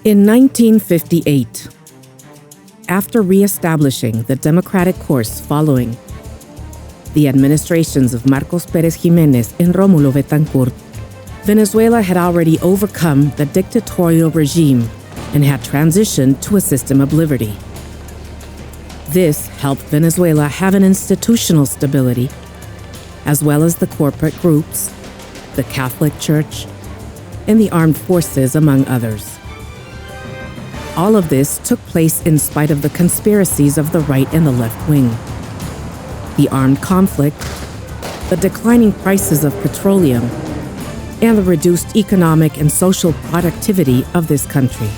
In 1958, after re-establishing the democratic course following the administrations of Marcos Pérez Jiménez and Rómulo Betancourt, Venezuela had already overcome the dictatorial regime and had transitioned to a system of liberty. This helped Venezuela have an institutional stability, as well as the corporate groups, the Catholic Church, and the armed forces, among others. All of this took place in spite of the conspiracies of the right and the left wing, the armed conflict, the declining prices of petroleum, and the reduced economic and social productivity of this country.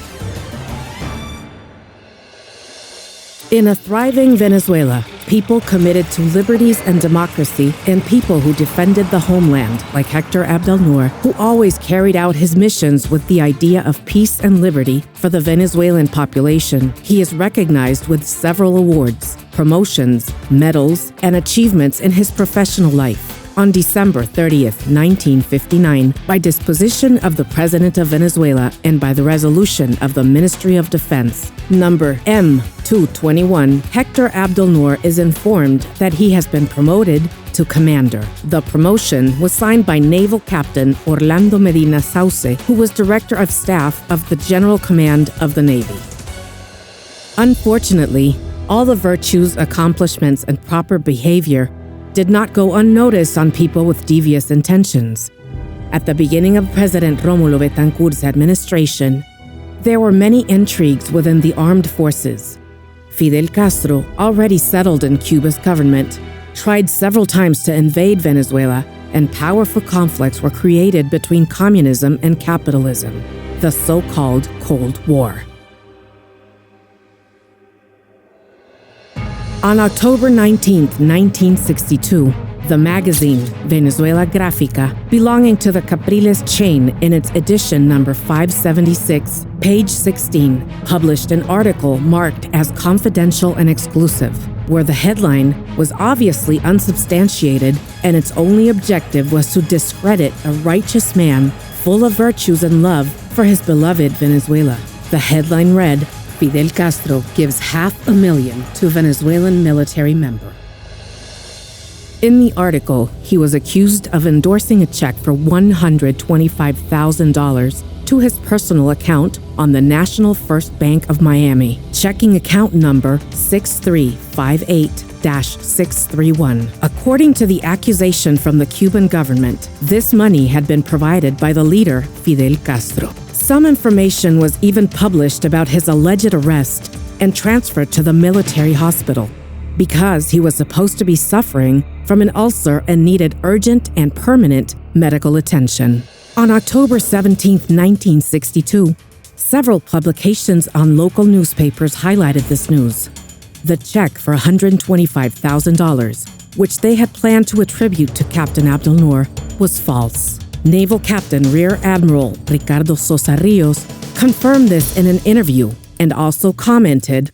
In a thriving Venezuela, people committed to liberties and democracy, and people who defended the homeland, like Hector Abdelnour, who always carried out his missions with the idea of peace and liberty for the Venezuelan population. He is recognized with several awards, promotions, medals, and achievements in his professional life. On December 30th, 1959, by disposition of the President of Venezuela and by the resolution of the Ministry of Defense, number M221, Hector Abdelnour is informed that he has been promoted to commander. The promotion was signed by Naval Captain Orlando Medina Sauce, who was Director of Staff of the General Command of the Navy. Unfortunately, all the virtues, accomplishments, and proper behavior did not go unnoticed on people with devious intentions. At the beginning of President Rómulo Betancourt's administration, there were many intrigues within the armed forces. Fidel Castro, already settled in Cuba's government, tried several times to invade Venezuela, and powerful conflicts were created between communism and capitalism, the so-called Cold War. On October 19, 1962, the magazine Venezuela Gráfica, belonging to the Capriles chain in its edition number 576, page 16, published an article marked as confidential and exclusive, where the headline was obviously unsubstantiated and its only objective was to discredit a righteous man full of virtues and love for his beloved Venezuela. The headline read, "Fidel Castro gives $500,000 to Venezuelan military member." In the article, he was accused of endorsing a check for $125,000 to his personal account on the National First Bank of Miami, checking account number 6358-631. According to the accusation from the Cuban government, this money had been provided by the leader, Fidel Castro. Some information was even published about his alleged arrest and transfer to the military hospital because he was supposed to be suffering from an ulcer and needed urgent and permanent medical attention. On October 17, 1962, several publications on local newspapers highlighted this news. The check for $125,000, which they had planned to attribute to Captain Abdelnour, was false. Naval Captain Rear Admiral Ricardo Sosa Rios confirmed this in an interview and also commented,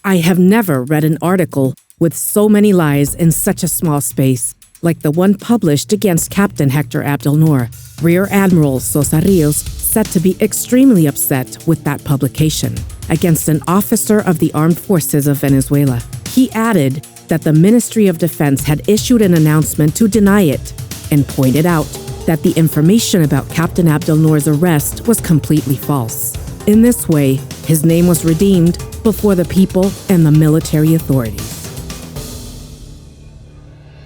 "I have never read an article with so many lies in such a small space, like the one published against Captain Héctor Abdelnour." Rear Admiral Sosa Rios said to be extremely upset with that publication against an officer of the armed forces of Venezuela. He added that the Ministry of Defense had issued an announcement to deny it and pointed out that the information about Captain Abdelnour's arrest was completely false. In this way, his name was redeemed before the people and the military authorities.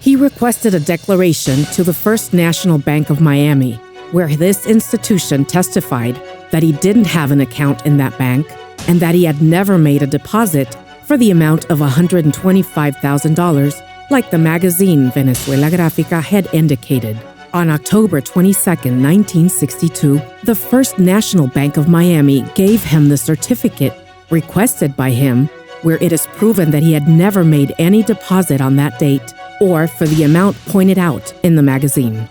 He requested a declaration to the First National Bank of Miami, where this institution testified that he didn't have an account in that bank and that he had never made a deposit for the amount of $125,000, like the magazine Venezuela Gráfica had indicated. On October 22, 1962, the First National Bank of Miami gave him the certificate requested by him, where it is proven that he had never made any deposit on that date or for the amount pointed out in the magazine.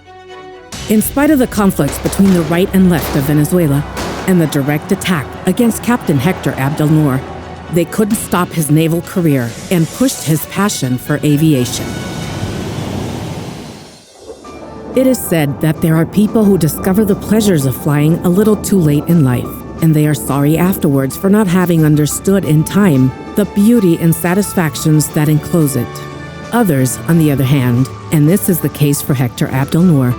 In spite of the conflicts between the right and left of Venezuela and the direct attack against Captain Héctor Abdelnour, they couldn't stop his naval career and pushed his passion for aviation. It is said that there are people who discover the pleasures of flying a little too late in life. and they are sorry afterwards for not having understood in time the beauty and satisfactions that enclose it. Others, on the other hand, and this is the case for Hector Abdelnour,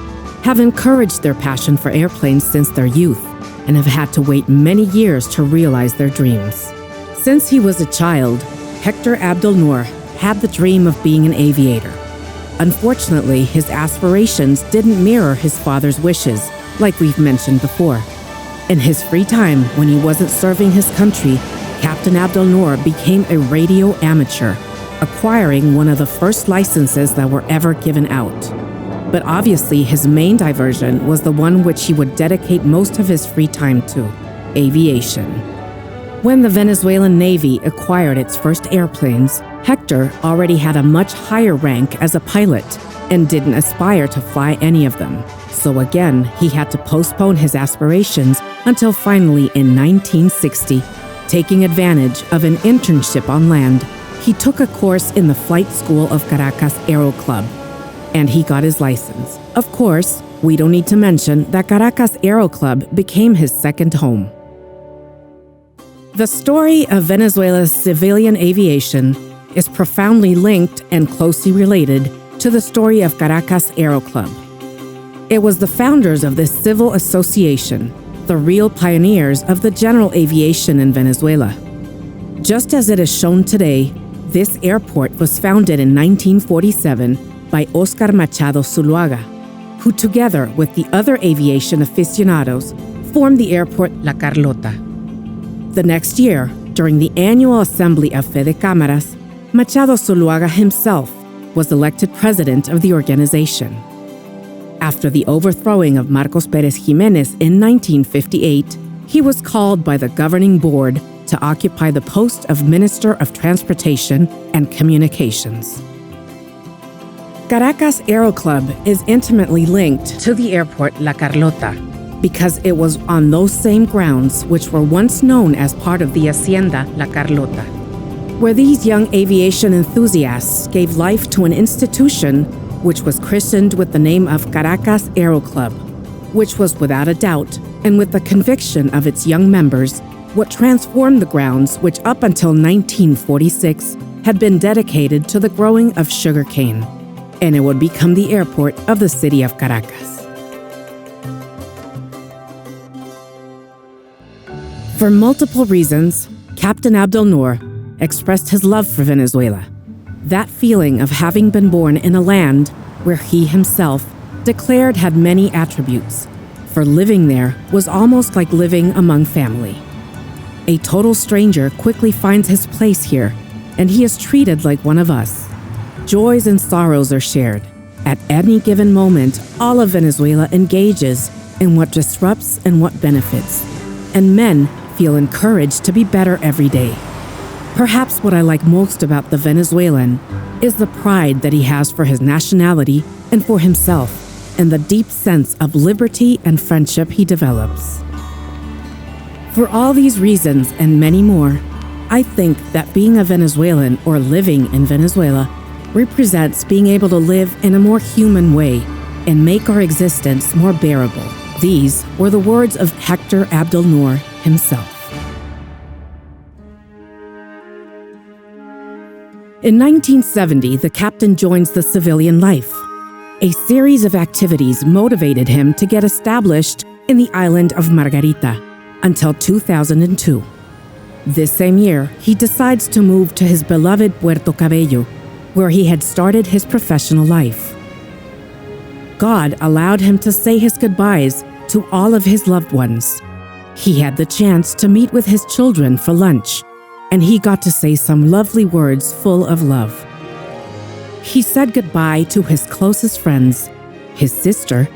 have encouraged their passion for airplanes since their youth and have had to wait many years to realize their dreams. Since he was a child, Hector Abdelnour had the dream of being an aviator. Unfortunately, his aspirations didn't mirror his father's wishes, like we've mentioned before. In his free time, when he wasn't serving his country, Captain Abdelnour became a radio amateur, acquiring one of the first licenses that were ever given out. But obviously, his main diversion was the one which he would dedicate most of his free time to: aviation. When the Venezuelan Navy acquired its first airplanes, Hector already had a much higher rank as a pilot and didn't aspire to fly any of them. So again, he had to postpone his aspirations until finally in 1960, taking advantage of an internship on land, he took a course in the flight school of Caracas Aero Club, and he got his license. Of course, we don't need to mention that Caracas Aero Club became his second home. The story of Venezuela's civilian aviation is profoundly linked and closely related to the story of Caracas Aero Club. It was the founders of this civil association, the real pioneers of the general aviation in Venezuela. Just as it is shown today, this airport was founded in 1947 by Oscar Machado Zuluaga, who together with the other aviation aficionados formed the airport La Carlota. The next year, during the annual assembly of Fede Cámaras, Machado Zuluaga himself was elected president of the organization. After the overthrowing of Marcos Pérez Jiménez in 1958, he was called by the governing board to occupy the post of Minister of Transportation and Communications. Caracas Aero Club is intimately linked to the airport La Carlota because it was on those same grounds which were once known as part of the Hacienda La Carlota, where these young aviation enthusiasts gave life to an institution which was christened with the name of Caracas Aero Club, which was without a doubt, and with the conviction of its young members, what transformed the grounds which up until 1946 had been dedicated to the growing of sugarcane, and it would become the airport of the city of Caracas. For multiple reasons, Captain Abdelnour expressed his love for Venezuela, that feeling of having been born in a land where he himself declared had many attributes, for living there was almost like living among family. A total stranger quickly finds his place here, and he is treated like one of us. Joys and sorrows are shared. At any given moment, all of Venezuela engages in what disrupts and what benefits, and men feel encouraged to be better every day. Perhaps what I like most about the Venezuelan is the pride that he has for his nationality and for himself, and the deep sense of liberty and friendship he develops. For all these reasons and many more, I think that being a Venezuelan or living in Venezuela represents being able to live in a more human way and make our existence more bearable. These were the words of Hector Abdelnour himself. In 1970, the captain joins the civilian life. A series of activities motivated him to get established in the island of Margarita until 2002. This same year, he decides to move to his beloved Puerto Cabello, where he had started his professional life. God allowed him to say his goodbyes to all of his loved ones. He had the chance to meet with his children for lunch, and he got to say some lovely words full of love. He said goodbye to his closest friends, his sister.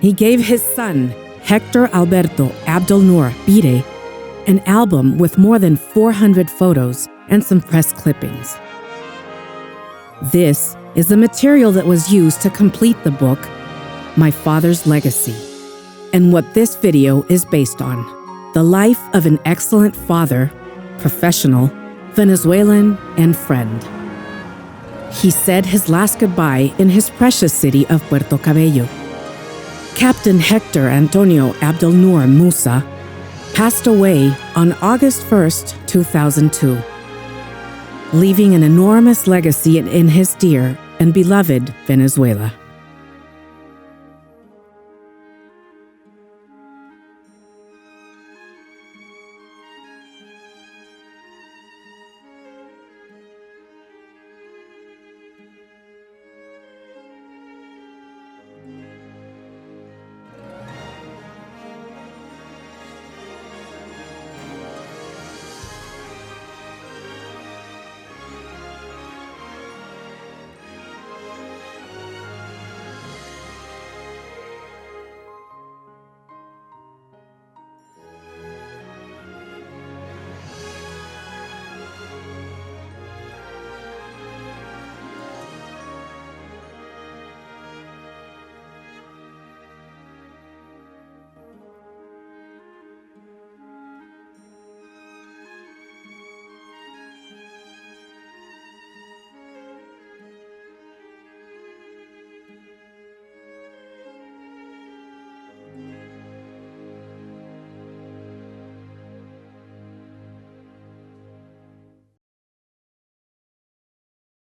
He gave his son, Hector Abdelnour Bire, an album with more than 400 photos and some press clippings. This is the material that was used to complete the book, My Father's Legacy, and what this video is based on: the life of an excellent father, professional, Venezuelan, and friend. He said his last goodbye in his precious city of Puerto Cabello. Captain Hector Antonio Abdelnour Musa passed away on August 1st, 2002, leaving an enormous legacy in his dear and beloved Venezuela.